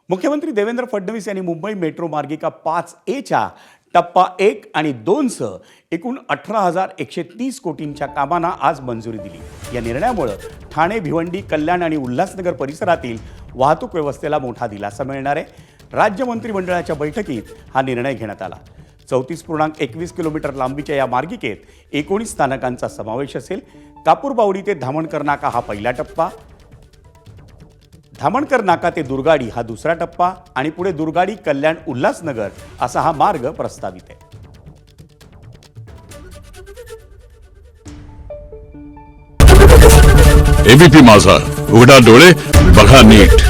मुख्यमंत्री देवेंद्र फडणवीस यांनी मुंबई मेट्रो मार्गिका 5A टप्पा 1 आणि 2 सह एकूण 18,130 कोटींच्या कामांना आज मंजुरी दिली। या निर्णयामुळे ठाणे, भिवंडी, कल्याण आणि उल्हासनगर परिसरातील वाहतूक व्यवस्थेला मोठा दिलासा मिळणार आहे। राज्य मंत्रिमंडळाच्या बैठकीत हा निर्णय घेण्यात आला। 34.21 किलोमीटर लांबीच्या या मार्गिकेत 19 स्थानकांचा समावेश असेल। कापूरबावडी ते धामणकर नाका हा पहिला टप्पा, धामणकर नाका ते दुर्गाडी हा दुसरा टप्पा आणि पुढे दुर्गाडी, कल्याण, उल्हासनगर असा हा मार्ग प्रस्तावित आहे। एबीपी माझा, उघडा डोळे बघा नीट।